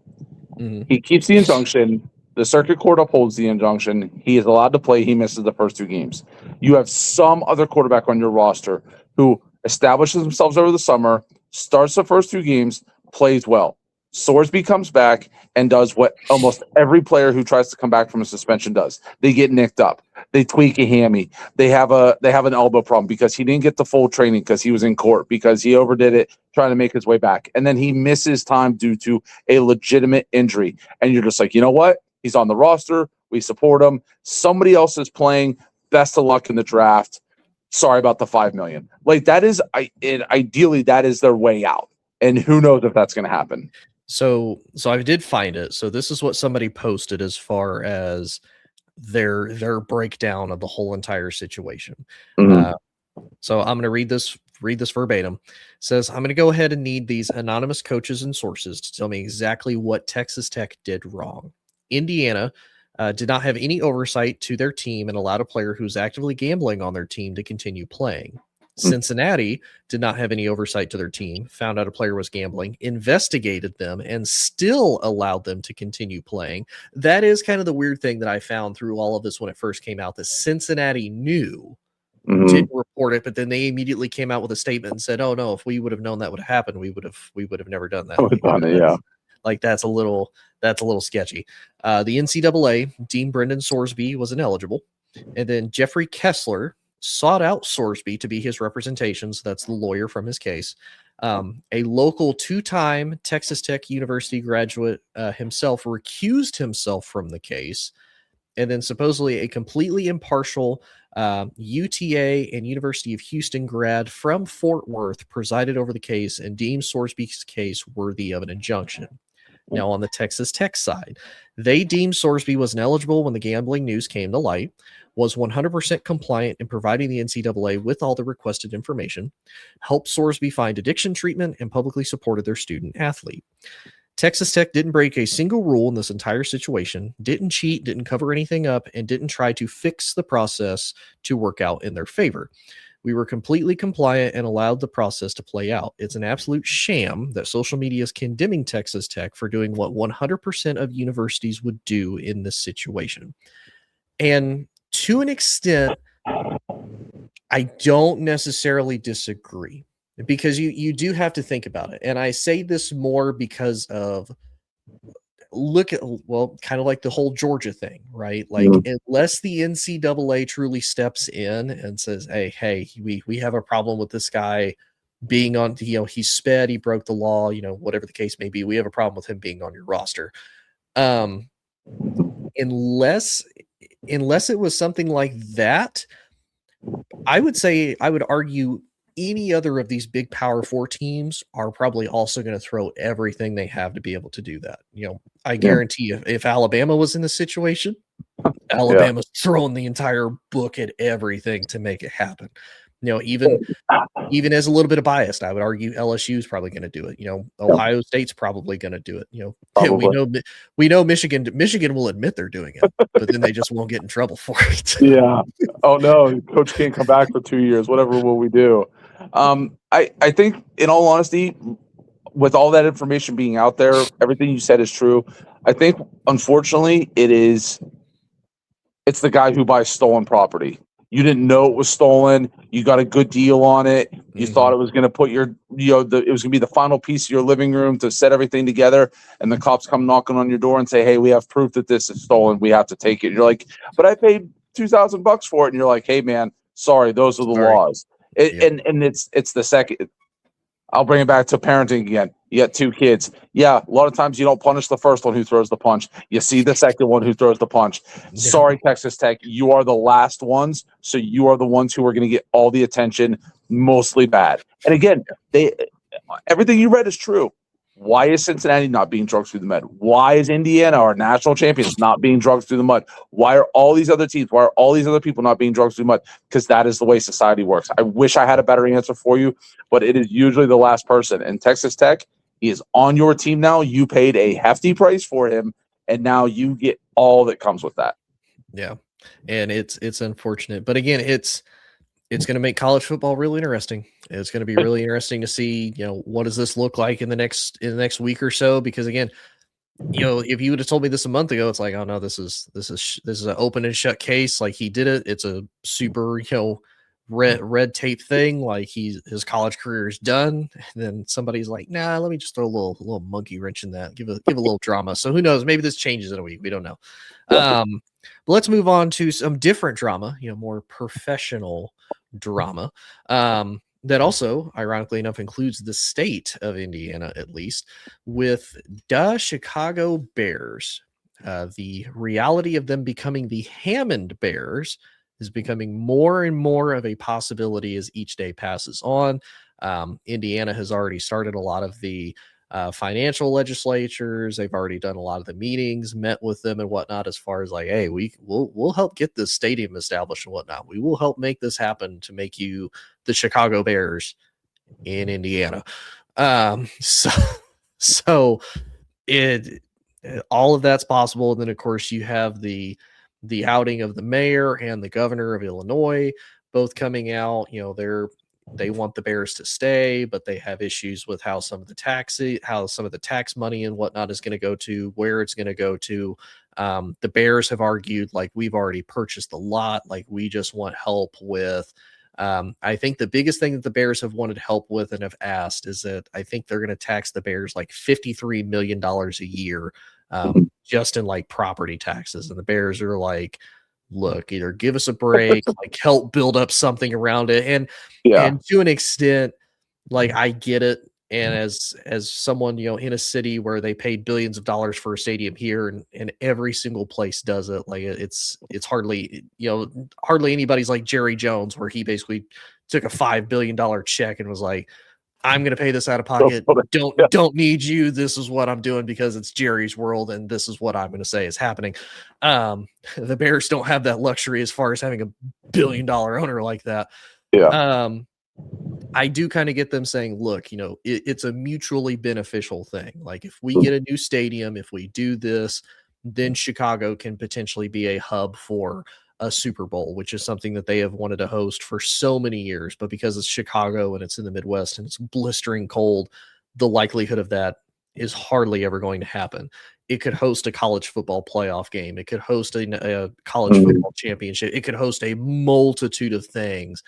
Mm-hmm. He keeps the injunction. The circuit court upholds the injunction. He is allowed to play. He misses the first 2 games. You have some other quarterback on your roster who establishes themselves over the summer, starts the first 2 games, plays well. Sorsby comes back and does what almost every player who tries to come back from a suspension does. They get nicked up. They tweak a hammy. They have an elbow problem because he didn't get the full training because he was in court, because he overdid it trying to make his way back. And then he misses time due to a legitimate injury. And you're just like, you know what? He's on the roster. We support him. Somebody else is playing. Best of luck in the draft. Sorry about the $5 million. Like that is ideally that is their way out. And who knows if that's going to happen. So I did find it. So this is what somebody posted as far as their breakdown of the whole entire situation. Mm-hmm. So I'm going to read this verbatim. It says, I'm going to go ahead and need these anonymous coaches and sources to tell me exactly what Texas Tech did wrong. Indiana did not have any oversight to their team and allowed a player who's actively gambling on their team to continue playing. Cincinnati did not have any oversight to their team, found out a player was gambling, investigated them, and still allowed them to continue playing. That is kind of the weird thing that I found through all of this when it first came out, that Cincinnati knew, didn't report it, but then they immediately came out with a statement and said, oh no, if we would have known that would happen, we would have never done that. Like that's a little sketchy. The NCAA deemed Brendan Sorsby was ineligible, and then Jeffrey Kessler sought out Sorsby to be his representation. So that's the lawyer from his case. A local 2-time Texas Tech University graduate himself recused himself from the case. And then supposedly a completely impartial UTA and University of Houston grad from Fort Worth presided over the case and deemed Sorsby's case worthy of an injunction. Now, on the Texas Tech side, they deemed Sorsby was ineligible when the gambling news came to light, was 100% compliant in providing the NCAA with all the requested information, helped Sorsby find addiction treatment, and publicly supported their student athlete. Texas Tech didn't break a single rule in this entire situation, didn't cheat, didn't cover anything up, and didn't try to fix the process to work out in their favor. We were completely compliant and allowed the process to play out. It's an absolute sham that social media is condemning Texas Tech for doing what 100% of universities would do in this situation. And to an extent, I don't necessarily disagree, because you do have to think about it. And I say this more because of kind of like the whole Georgia thing, right? Like, unless the NCAA truly steps in and says, hey, we have a problem with this guy being on, he sped, he broke the law, whatever the case may be, we have a problem with him being on your roster. Unless it was something like that, I would argue any other of these big Power 4 teams are probably also going to throw everything they have to be able to do that. I guarantee if Alabama was in this situation, Alabama's throwing the entire book at everything to make it happen. Even as a little bit of bias, I would argue LSU is probably going to do it. Ohio State's probably going to do it. We know Michigan will admit they're doing it, but then they just won't get in trouble for it. Yeah. Oh no, coach can't come back for 2 years. Whatever will we do? I think, in all honesty, with all that information being out there, everything you said is true. I think, unfortunately, it's the guy who buys stolen property. You didn't know it was stolen. You got a good deal on it. You thought it was going to put it was going to be the final piece of your living room to set everything together. And the cops come knocking on your door and say, "Hey, we have proof that this is stolen. We have to take it." And you're like, "But I paid $2,000 for it." And you're like, "Hey, man, sorry, those are the laws." And it's the second. I'll bring it back to parenting again. You got 2 kids. Yeah, a lot of times you don't punish the first one who throws the punch. You see the second one who throws the punch. Yeah. Sorry, Texas Tech. You are the last ones, so you are the ones who are going to get all the attention, mostly bad. And again, everything you read is true. Why is Cincinnati not being drugged through the mud? Why is Indiana, our national champions, not being drugged through the mud? Why are all these other teams, why are all these other people not being drugged through the mud? Because that is the way society works. I wish I had a better answer for you, but it is usually the last person. And Texas Tech, he is on your team now. You paid a hefty price for him, and now you get all that comes with that. Yeah, and it's unfortunate. But again, it's going to make college football really interesting. It's going to be really interesting to see, what does this look like in the next week or so? Because again, if you would have told me this a month ago, it's like, oh no, this is an open and shut case. Like, he did it. It's a super, red tape thing. Like, his college career is done. And then somebody's like, nah, let me just throw a little monkey wrench in that. Give a little drama. So who knows? Maybe this changes in a week. We don't know. But let's move on to some different drama, more professional drama, that also, ironically enough, includes the state of Indiana, at least, with the Chicago Bears. The reality of them becoming the Hammond Bears is becoming more and more of a possibility as each day passes on. Indiana has already started a lot of the financial legislatures. They've already done a lot of the meetings, met with them and whatnot, as far as like, hey, we'll help get this stadium established and whatnot. We will help make this happen to make you the Chicago Bears in Indiana. So all of that's possible. And then of course you have the outing of the mayor and the governor of Illinois, both coming out. They want the Bears to stay, but they have issues with how some of the tax money and whatnot is going to go to, where it's going to go to. The Bears have argued, like, we've already purchased the lot. Like, we just want help with. I think the biggest thing that the Bears have wanted help with and have asked is that I think they're going to tax the Bears like $53 million a year, just in like property taxes. And the Bears are like, look, either give us a break, like help build up something around it. And to an extent, like, I get it. And as someone, in a city where they paid billions of dollars for a stadium here, and every single place does it, like, it's hardly anybody's like Jerry Jones, where he basically took a $5 billion check and was like, I'm going to pay this out of pocket. Don't need you. This is what I'm doing because it's Jerry's world. And this is what I'm going to say is happening. The Bears don't have that luxury as far as having $1 billion owner like that. Yeah. I do kind of get them saying, look, it's a mutually beneficial thing. Like, if we get a new stadium, if we do this, then Chicago can potentially be a hub for a Super Bowl, which is something that they have wanted to host for so many years. But because it's Chicago and it's in the Midwest and it's blistering cold, the likelihood of that is hardly ever going to happen. It could host a college football playoff game. It could host a college football championship. It could host a multitude of things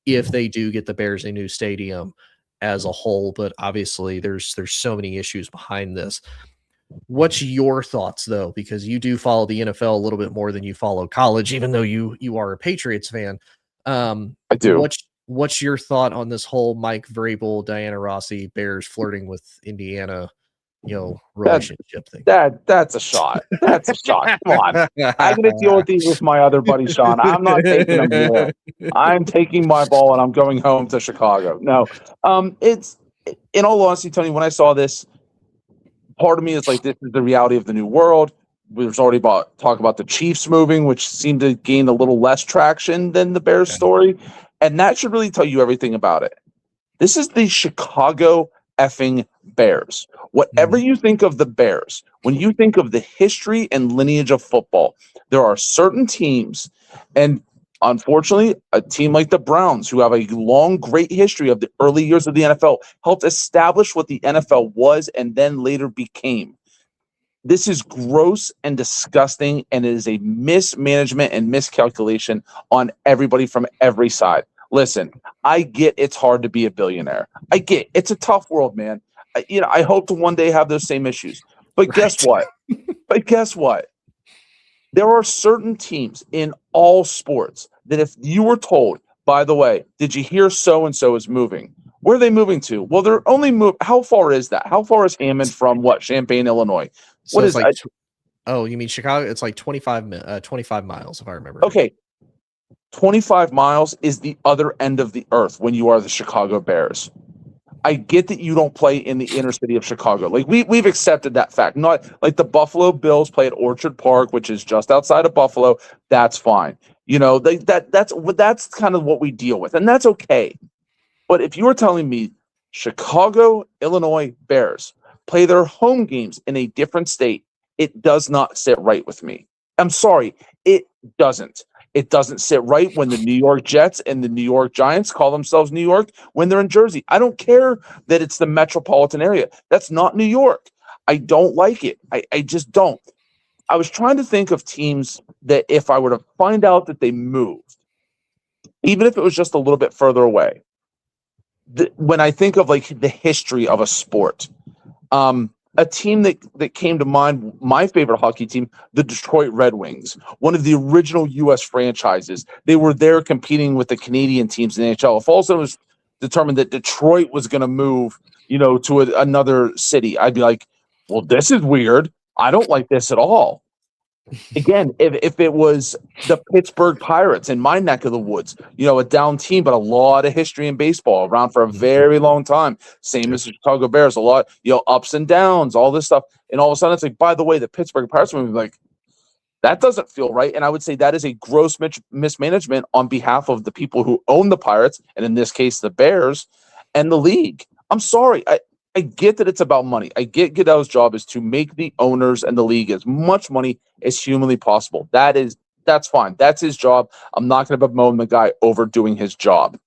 if they do get the Bears a new stadium as a whole. But obviously there's so many issues behind this. What's your thoughts, though? Because you do follow the NFL a little bit more than you follow college, even though you are a Patriots fan. I do. What's your thought on this whole Mike Vrabel, Diana Rossi, Bears flirting with Indiana, relationship thing? That's a shot. That's a shot. Come on. I'm going to deal with these with my other buddy, Sean. I'm not taking them here. I'm taking my ball and I'm going home to Chicago. No, it's, in all honesty, Tony, when I saw this, part of me is like, this is the reality of the new world. There's already talk about the Chiefs moving, which seemed to gain a little less traction than the Bears story. And that should really tell you everything about it. This is the Chicago effing Bears. Whatever you think of the Bears, when you think of the history and lineage of football, there are certain teams, and unfortunately, a team like the Browns, who have a long, great history of the early years of the NFL, helped establish what the NFL was and then later became. This is gross and disgusting, and it is a mismanagement and miscalculation on everybody from every side. Listen, I get it's hard to be a billionaire. I get it's a tough world, man. I hope to one day have those same issues. But guess what? There are certain teams in all sports that if you were told, by the way, did you hear so-and-so is moving? Where are they moving to? Well, they're only how far is that? How far is Hammond from Champaign, Illinois? So what is like? Oh, you mean Chicago? It's like 25 miles, if I remember. Okay. 25 miles is the other end of the earth when you are the Chicago Bears. I get that you don't play in the inner city of Chicago. Like we've accepted that fact. Not like the Buffalo Bills play at Orchard Park, which is just outside of Buffalo. That's fine. That's kind of what we deal with, and that's okay. But if you were telling me Chicago, Illinois Bears play their home games in a different state, it does not sit right with me. I'm sorry, it doesn't. It doesn't sit right when the New York Jets and the New York Giants call themselves New York when they're in Jersey. I don't care that it's the metropolitan area. That's not New York. I don't like it. I just don't. I was trying to think of teams that if I were to find out that they moved, even if it was just a little bit further away, when I think of like the history of a sport, a team that came to mind, my favorite hockey team, the Detroit Red Wings, one of the original U.S. franchises. They were there competing with the Canadian teams in the NHL. If all of a sudden it was determined that Detroit was going to move, to another city, I'd be like, well, this is weird. I don't like this at all. Again, if it was the Pittsburgh Pirates in my neck of the woods, a down team, but a lot of history in baseball, around for a very long time. Same as the Chicago Bears, a lot, ups and downs, all this stuff. And all of a sudden it's like, by the way, the Pittsburgh Pirates would be like, that doesn't feel right. And I would say that is a gross mismanagement on behalf of the people who own the Pirates, and in this case, the Bears and the league. I'm sorry. I get that it's about money. I get Goodell's job is to make the owners and the league as much money as humanly possible. That's fine. That's his job. I'm not going to bemoan the guy overdoing his job.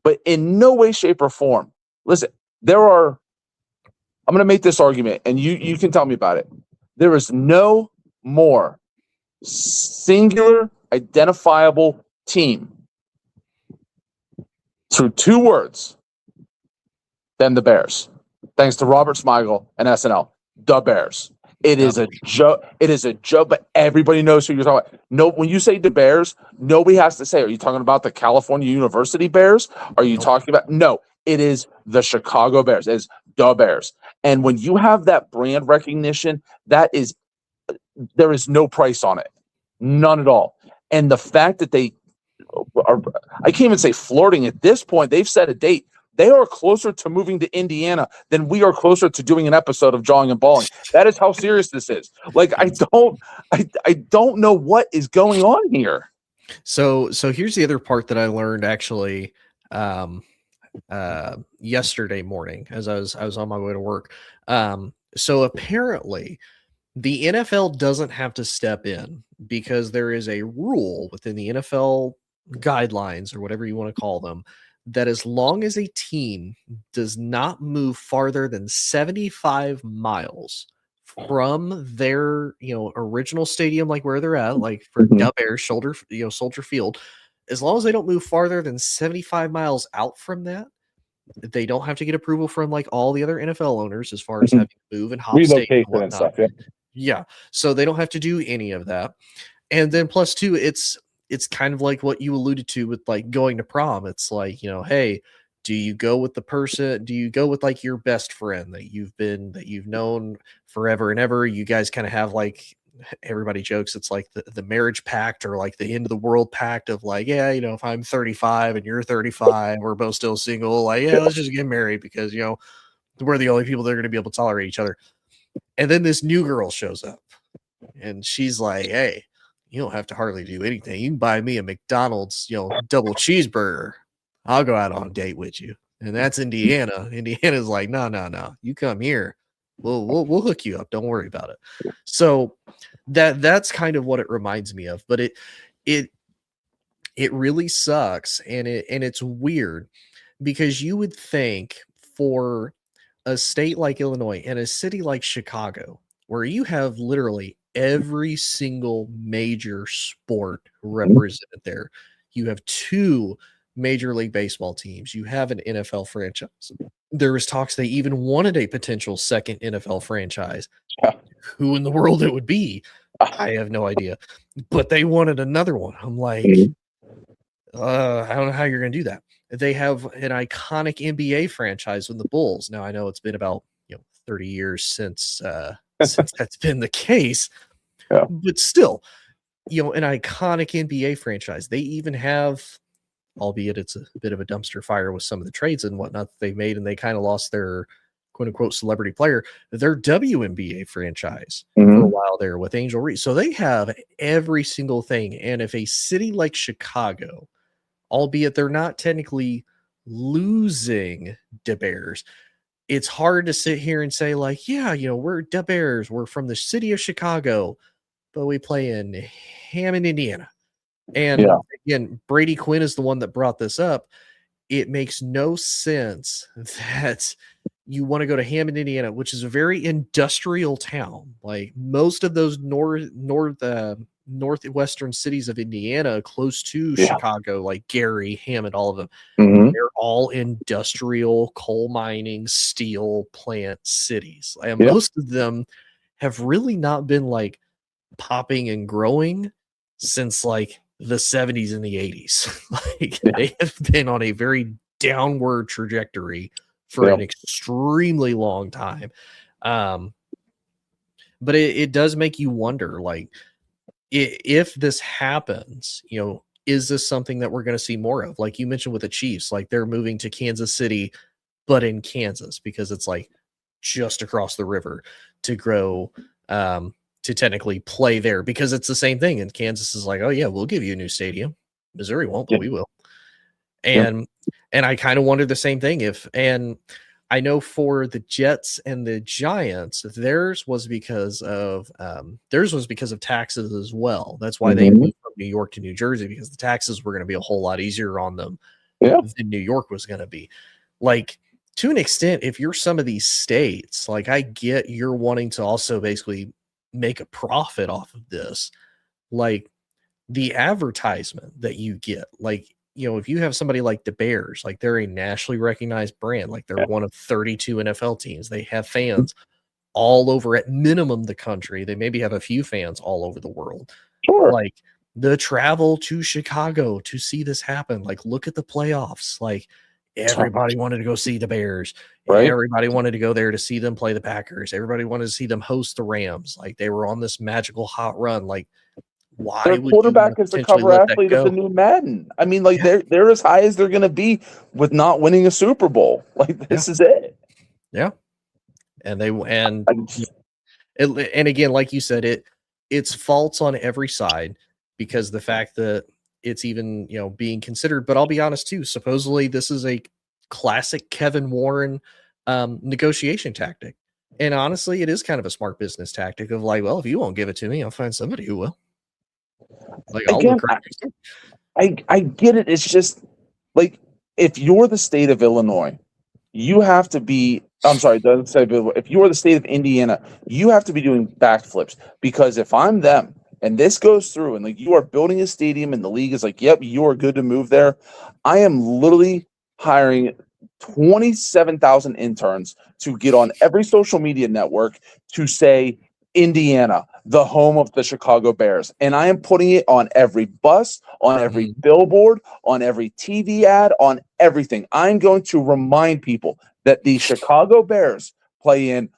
But in no way, shape, or form, listen, I'm going to make this argument, and you can tell me about it. There is no more singular, identifiable team through two words than the Bears. Thanks to Robert Smigel and SNL. The Bears. It is a joke. It is a joke, but everybody knows who you're talking about. No, when you say the Bears, nobody has to say, are you talking about the California University Bears? Are you talking about? No, it is the Chicago Bears. It is the Bears. And when you have that brand recognition, there is no price on it. None at all. And the fact that they are, I can't even say flirting at this point, they've set a date. They are closer to moving to Indiana than we are closer to doing an episode of Jawing and Balling. That is how serious this is. Like, I don't know what is going on here. So here's the other part that I learned actually yesterday morning as I was on my way to work. So apparently the NFL doesn't have to step in because there is a rule within the NFL guidelines, or whatever you want to call them, that as long as a team does not move farther than 75 miles from their, original stadium, like where they're at, like for Dub Air, Soldier Field, as long as they don't move farther than 75 miles out from that, they don't have to get approval from like all the other NFL owners as far as having to move and hop relocation and stuff. Yeah. So they don't have to do any of that. And then plus two, it's kind of like what you alluded to with like going to prom. It's like, hey, do you go with the person? Do you go with like your best friend that you've known forever and ever? You guys kind of have like, everybody jokes, it's like the marriage pact or like the end of the world pact of like, yeah, if I'm 35 and you're 35, we're both still single. Like, yeah, let's just get married because, we're the only people that are going to be able to tolerate each other. And then this new girl shows up and she's like, hey, you don't have to hardly do anything. You can buy me a McDonald's, double cheeseburger. I'll go out on a date with you. And that's Indiana. Indiana's like, no. You come here. We'll hook you up. Don't worry about it. So that's kind of what it reminds me of. But it really sucks, and it's weird because you would think for a state like Illinois and a city like Chicago, where you have literally every single major sport represented there. You have 2 Major League Baseball teams. You have an NFL franchise. There was talks they even wanted a potential second NFL franchise. Yeah. Who in the world it would be, I have no idea. But they wanted another one. I'm like, I don't know how you're going to do that. They have an iconic NBA franchise with the Bulls. Now, I know it's been about 30 years since that's been the case. Yeah. But still, an iconic NBA franchise. They even have, albeit it's a bit of a dumpster fire with some of the trades and whatnot that they made, and they kind of lost their quote unquote celebrity player, their WNBA franchise for a while there with Angel Reese. So they have every single thing. And if a city like Chicago, albeit they're not technically losing the Bears, it's hard to sit here and say like, yeah, we're the Bears. We're from the city of Chicago, but we play in Hammond, Indiana. And again, Brady Quinn is the one that brought this up. It makes no sense that you want to go to Hammond, Indiana, which is a very industrial town. Like most of those northwestern cities of Indiana, close to Chicago, like Gary, Hammond, all of them, they're all industrial, coal mining, steel plant cities. And most of them have really not been like popping and growing since like the 70s and the 80s. They have been on a very downward trajectory for an extremely long time. But it does make you wonder, like, if this happens, is this something that we're going to see more of? Like you mentioned with the Chiefs, like they're moving to Kansas City, but in Kansas, because it's like just across the river to grow, to technically play there, because it's the same thing. And Kansas is like, oh yeah, we'll give you a new stadium. Missouri won't, but we will. And I kind of wonder the same thing and I know for the Jets and the Giants, theirs was because of taxes as well. That's why they moved from New York to New Jersey, because the taxes were going to be a whole lot easier on them than New York was going to be. Like, to an extent, if you're some of these states, like I get you're wanting to also basically make a profit off of this, like the advertisement that you get, like, if you have somebody like the Bears, like they're a nationally recognized brand, like they're one of 32 NFL teams. They have fans all over, at minimum, the country. They maybe have a few fans all over the world. Sure. Like the travel to Chicago to see this happen. Like, look at the playoffs. Like everybody wanted to go see the Bears. Right. Everybody wanted to go there to see them play the Packers. Everybody wanted to see them host the Rams. Like they were on this magical hot run. Like, why their would quarterback is the cover athlete of the new Madden? I mean, like they're as high as they're going to be with not winning a Super Bowl. Like this is it. Yeah, and again, like you said, it's faults on every side, because the fact that it's even being considered. But I'll be honest too. Supposedly, this is a classic Kevin Warren negotiation tactic, and honestly, it is kind of a smart business tactic of like, well, if you won't give it to me, I'll find somebody who will. Like, again, I get it. It's just like, if you're the state of Illinois, you have to be. I'm sorry, if you're the state of Indiana, you have to be doing backflips, because if I'm them and this goes through and like you are building a stadium and the league is like, yep, you are good to move there, I am literally hiring 27,000 interns to get on every social media network to say Indiana, the home of the Chicago Bears. And I am putting it on every bus, on every billboard, on every TV ad, on everything. I'm going to remind people that the Chicago Bears play in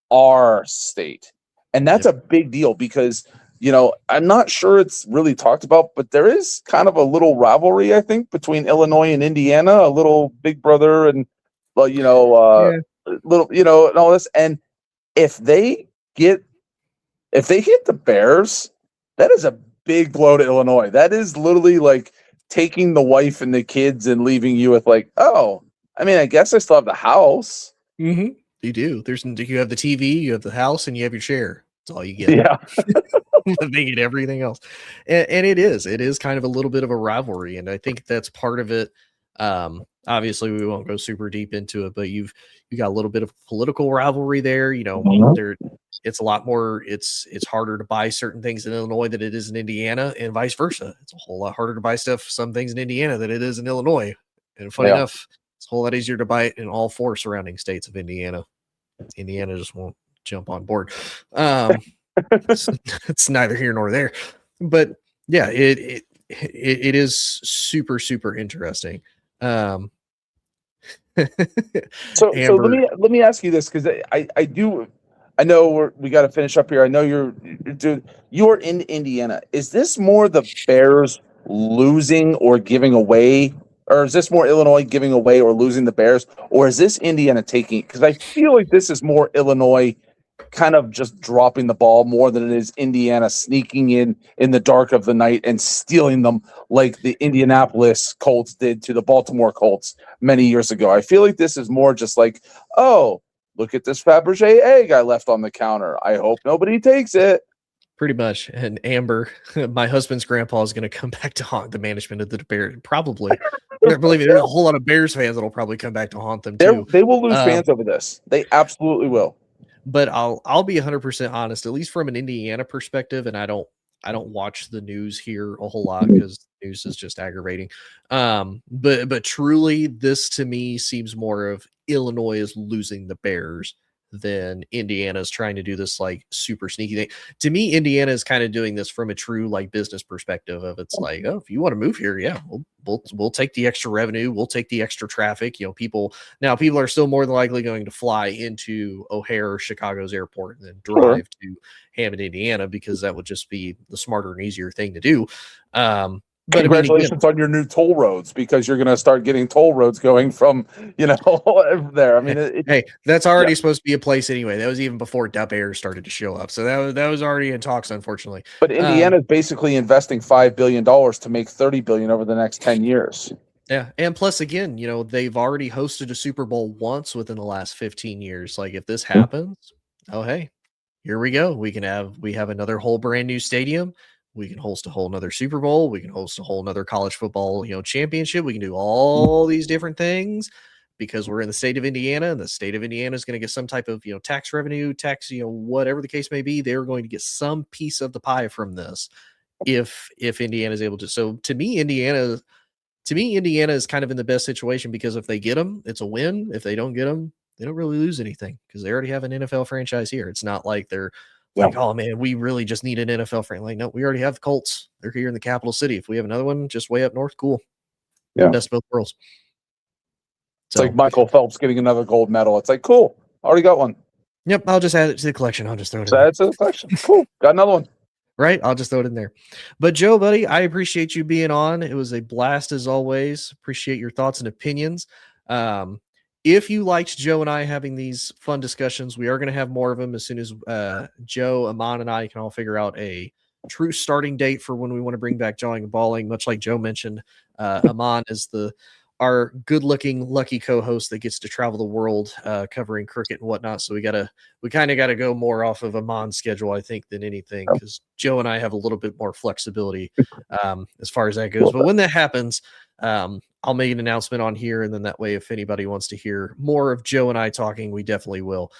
our state. And that's a big deal, because, I'm not sure it's really talked about, but there is kind of a little rivalry, I think, between Illinois and Indiana, a little big brother and, little, and all this. And if they hit the Bears, that is a big blow to Illinois. That is literally like taking the wife and the kids and leaving you with like, oh, I mean, I guess I still have the house. Mm-hmm. You do. You have the TV, you have the house, and you have your chair. That's all you get. Yeah. They get everything else. And it is kind of a little bit of a rivalry. And I think that's part of it. Obviously we won't go super deep into it, but you got a little bit of political rivalry there. It's a lot more, it's harder to buy certain things in Illinois than it is in Indiana, and vice versa. It's a whole lot harder to buy some things in Indiana than it is in Illinois. And funny enough, it's a whole lot easier to buy it in all 4 surrounding states of Indiana. Indiana just won't jump on board. It's neither here nor there, but yeah, it is super, super interesting. So let me ask you this, because I know we got to finish up here. I know you're in Indiana. Is this more the Bears losing or giving away, or is this more Illinois giving away or losing the Bears, or is this Indiana taking it? Because I feel like this is more Illinois kind of just dropping the ball more than it is Indiana sneaking in the dark of the night and stealing them like the Indianapolis Colts did to the Baltimore Colts many years ago. I feel like this is more just like, oh, look at this Fabergé egg I left on the counter. I hope nobody takes it. Pretty much. And Amber, my husband's grandpa, is going to come back to haunt the management of the Bears. Probably. Believe me, there's a whole lot of Bears fans that'll probably come back to haunt them too. They will lose fans over this. They absolutely will. But I'll be 100% honest, at least from an Indiana perspective, and I don't watch the news here a whole lot because news is just aggravating. But truly, this to me seems more of Illinois is losing the Bears than Indiana's trying to do this like super sneaky thing. To me, Indiana is kind of doing this from a true like business perspective of it's like, oh, if you want to move here, yeah, we'll take the extra revenue, we'll take the extra traffic. People are still more than likely going to fly into O'Hare or Chicago's airport and then drive to Hammond, Indiana, because that would just be the smarter and easier thing to do. But congratulations on your new toll roads, because you're going to start getting toll roads going from, there. I mean, hey, that's already supposed to be a place anyway. That was even before Dub Air started to show up. So that was already in talks, unfortunately. But Indiana is basically investing $5 billion to make $30 billion over the next 10 years. Yeah. And plus, again, they've already hosted a Super Bowl once within the last 15 years. Like if this happens, oh, hey, here we go. We have another whole brand new stadium. We can host a whole nother Super Bowl. We can host a whole nother college football, championship. We can do all these different things because we're in the state of Indiana, and the state of Indiana is going to get some type of, tax revenue, whatever the case may be. They're going to get some piece of the pie from this if Indiana is able to. So to me, Indiana is kind of in the best situation, because if they get them, it's a win. If they don't get them, they don't really lose anything because they already have an NFL franchise here. It's not like they're like, oh man, we really just need an NFL franchise. Like, no, we already have the Colts. They're here in the capital city. If we have another one just way up north, cool. Yeah. Best of both worlds. It's like Michael Phelps getting another gold medal. It's like, cool. Already got one. Yep. I'll just add it to the collection. I'll just throw it in. Add it to the collection. Cool. Got another one. Right. I'll just throw it in there. But Joe, buddy, I appreciate you being on. It was a blast as always. Appreciate your thoughts and opinions. If you liked Joe and I having these fun discussions, we are going to have more of them as soon as Joe, Amon, and I can all figure out a true starting date for when we want to bring back Jawing and Balling. Much like Joe mentioned, Amon is our good-looking, lucky co-host that gets to travel the world covering cricket and whatnot. So we kind of got to go more off of Amon's schedule, I think, than anything, because Joe and I have a little bit more flexibility as far as that goes. But when that happens, I'll make an announcement on here, and then that way, if anybody wants to hear more of Joe and I talking, we definitely will.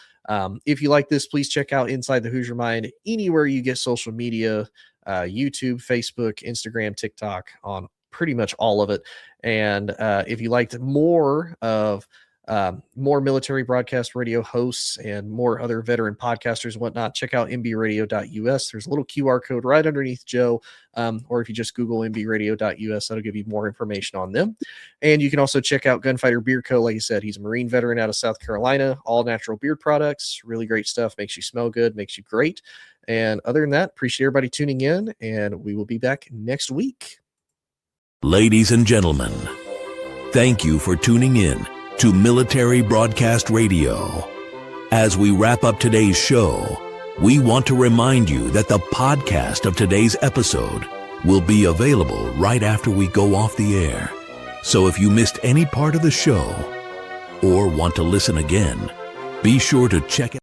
If you like this, please check out Inside the Hoosier Mind anywhere you get social media, YouTube, Facebook, Instagram, TikTok, on pretty much all of it. And if you liked more military broadcast radio hosts and more other veteran podcasters and whatnot, check out mbradio.us. There's a little QR code right underneath Joe. Or if you just Google mbradio.us, that'll give you more information on them. And you can also check out Gunfighter Beard Co. Like I said, he's a Marine veteran out of South Carolina, all natural beard products, really great stuff, makes you smell good, makes you great. And other than that, appreciate everybody tuning in, and we will be back next week. Ladies and gentlemen, thank you for tuning in to Military Broadcast Radio. As we wrap up today's show, We want to remind you that the podcast of today's episode will be available right after we go off the air. So if you missed any part of the show or want to listen again, be sure to check it.